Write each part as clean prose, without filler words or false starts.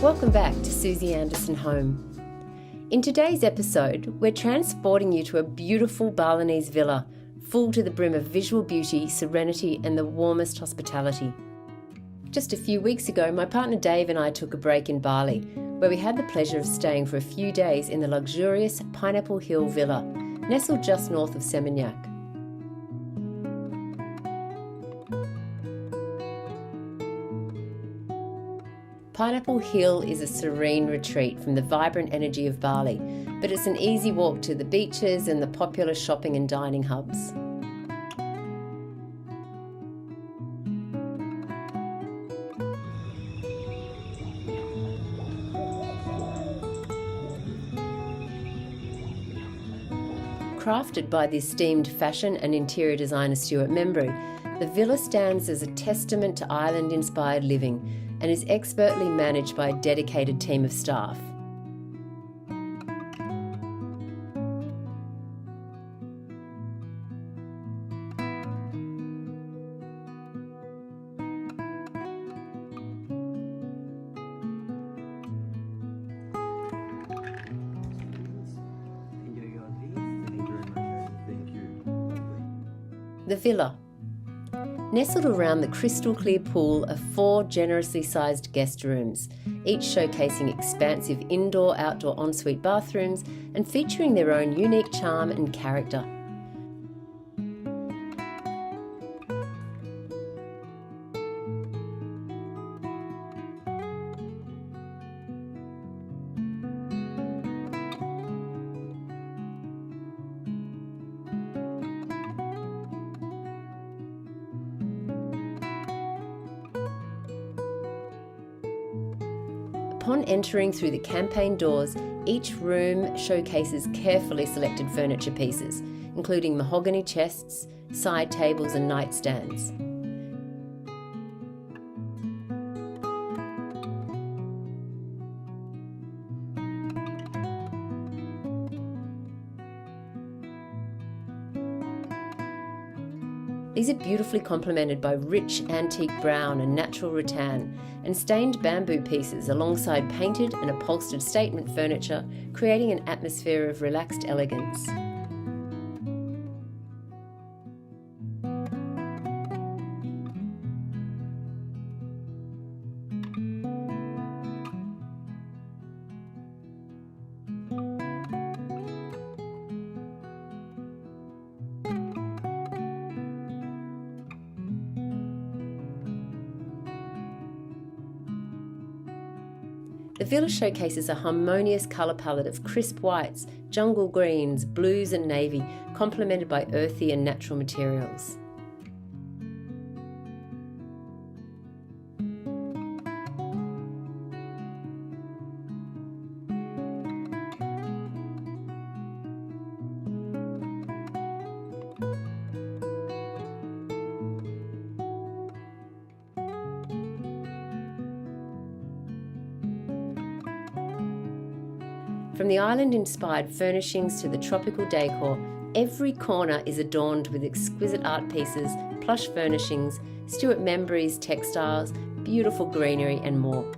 Welcome back to Susie Anderson Home. In today's episode, we're transporting you to a beautiful Balinese villa, full to the brim of visual beauty, serenity and the warmest hospitality. Just a few weeks ago, my partner Dave and I took a break in Bali, where we had the pleasure of staying for a few days in the luxurious Pineapple Hill Villa, nestled just north of Seminyak. Pineapple Hill is a serene retreat from the vibrant energy of Bali, but it's an easy walk to the beaches and the popular shopping and dining hubs. Crafted by the esteemed fashion and interior designer Stuart Membry, the villa stands as a testament to island-inspired living and is expertly managed by a dedicated team of staff. The villa. Nestled around the crystal clear pool are 4 generously sized guest rooms, each showcasing expansive indoor-outdoor ensuite bathrooms and featuring their own unique charm and character. Upon entering through the campaign doors, each room showcases carefully selected furniture pieces, including mahogany chests, side tables and nightstands. These are beautifully complemented by rich antique brown and natural rattan and stained bamboo pieces alongside painted and upholstered statement furniture, creating an atmosphere of relaxed elegance. The villa showcases a harmonious colour palette of crisp whites, jungle greens, blues and navy, complemented by earthy and natural materials. From the island-inspired furnishings to the tropical decor, every corner is adorned with exquisite art pieces, plush furnishings, Stuart Membry's textiles, beautiful greenery and more.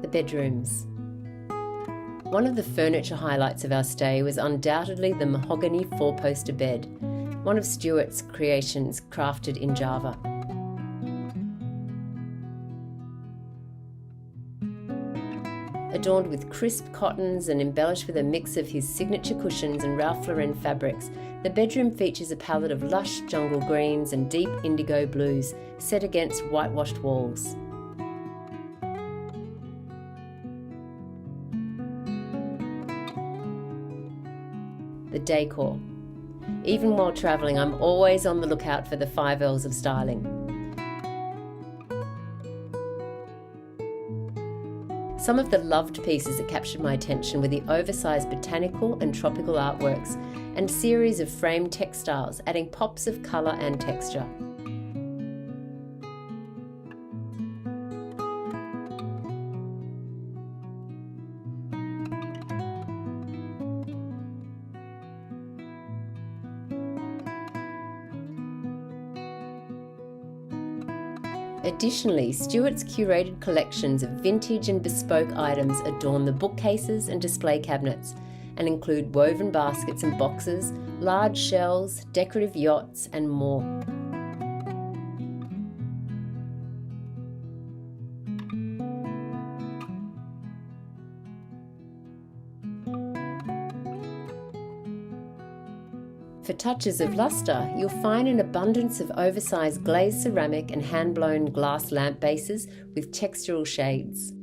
The bedrooms. One of the furniture highlights of our stay was undoubtedly the mahogany 4-poster bed, one of Stuart's creations crafted in Java. Adorned with crisp cottons and embellished with a mix of his signature cushions and Ralph Lauren fabrics, the bedroom features a palette of lush jungle greens and deep indigo blues set against whitewashed walls. The decor. Even while travelling, I'm always on the lookout for the 5 L's of styling. Some of the loved pieces that captured my attention were the oversized botanical and tropical artworks and series of framed textiles adding pops of colour and texture. Additionally, Stuart's curated collections of vintage and bespoke items adorn the bookcases and display cabinets and include woven baskets and boxes, large shells, decorative yachts, and more. For touches of lustre, you'll find an abundance of oversized glazed ceramic and hand-blown glass lamp bases with textural shades.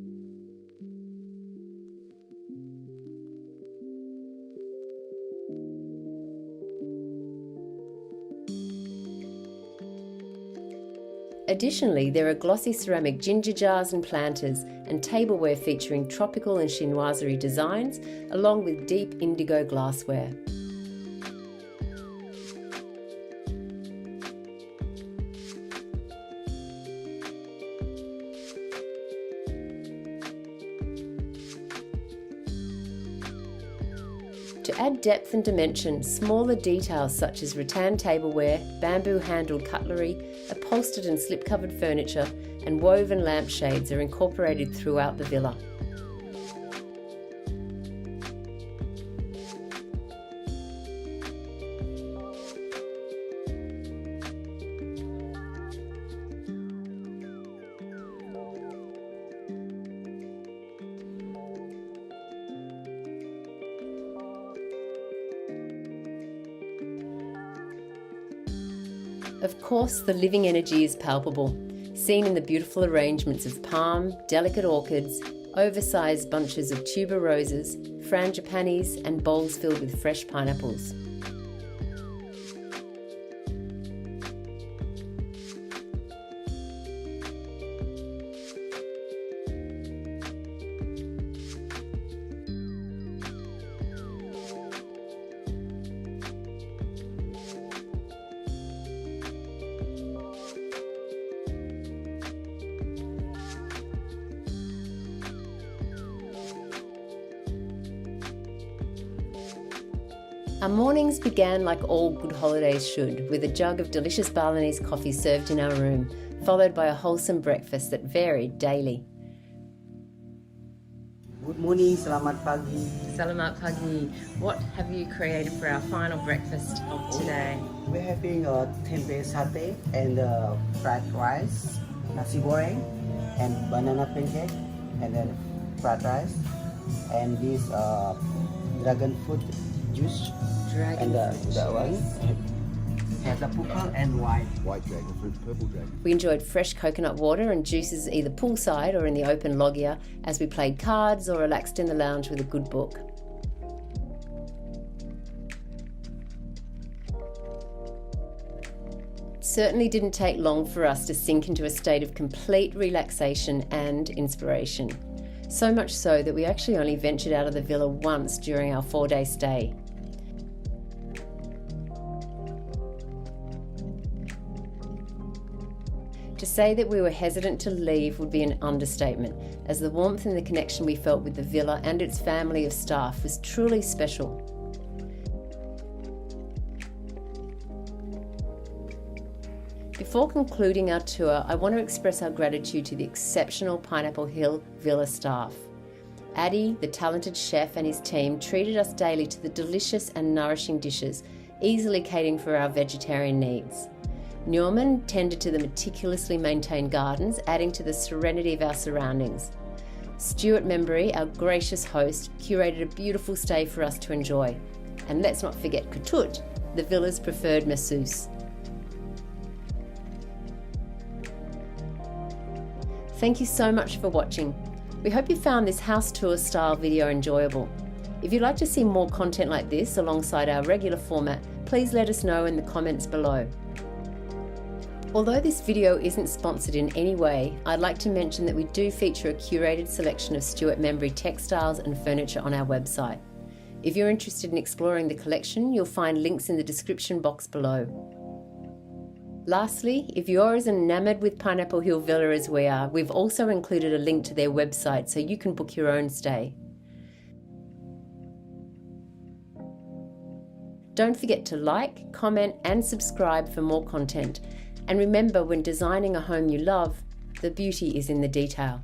Additionally, there are glossy ceramic ginger jars and planters and tableware featuring tropical and chinoiserie designs, along with deep indigo glassware. To add depth and dimension, smaller details such as rattan tableware, bamboo-handled cutlery, upholstered and slip-covered furniture, and woven lampshades are incorporated throughout the villa. Of course, the living energy is palpable, seen in the beautiful arrangements of palm, delicate orchids, oversized bunches of tuberoses, frangipanis, and bowls filled with fresh pineapples. Our mornings began like all good holidays should, with a jug of delicious Balinese coffee served in our room, followed by a wholesome breakfast that varied daily. Good morning, selamat pagi. Selamat pagi. What have you created for our final breakfast of today? We're having a tempeh satay and fried rice, nasi goreng, and banana pancake, and then fried rice, and this dragon fruit juice. And that one has a purple and white. White dragon fruit, purple dragon. We enjoyed fresh coconut water and juices either poolside or in the open loggia as we played cards or relaxed in the lounge with a good book. It certainly didn't take long for us to sink into a state of complete relaxation and inspiration. So much so that we actually only ventured out of the villa once during our 4-day stay. To say that we were hesitant to leave would be an understatement, as the warmth and the connection we felt with the villa and its family of staff was truly special. Before concluding our tour, I want to express our gratitude to the exceptional Pineapple Hill Villa staff. Addy, the talented chef, and his team treated us daily to the delicious and nourishing dishes, easily catering for our vegetarian needs. Norman tended to the meticulously maintained gardens, adding to the serenity of our surroundings. Stuart Membry, our gracious host, curated a beautiful stay for us to enjoy. And let's not forget Ketut, the villa's preferred masseuse. Thank you so much for watching. We hope you found this house tour style video enjoyable. If you'd like to see more content like this alongside our regular format, please let us know in the comments below. Although this video isn't sponsored in any way, I'd like to mention that we do feature a curated selection of Stuart Membry textiles and furniture on our website. If you're interested in exploring the collection, you'll find links in the description box below. Lastly, if you're as enamoured with Pineapple Hill Villa as we are, we've also included a link to their website so you can book your own stay. Don't forget to like, comment and subscribe for more content. And remember, when designing a home you love, the beauty is in the detail.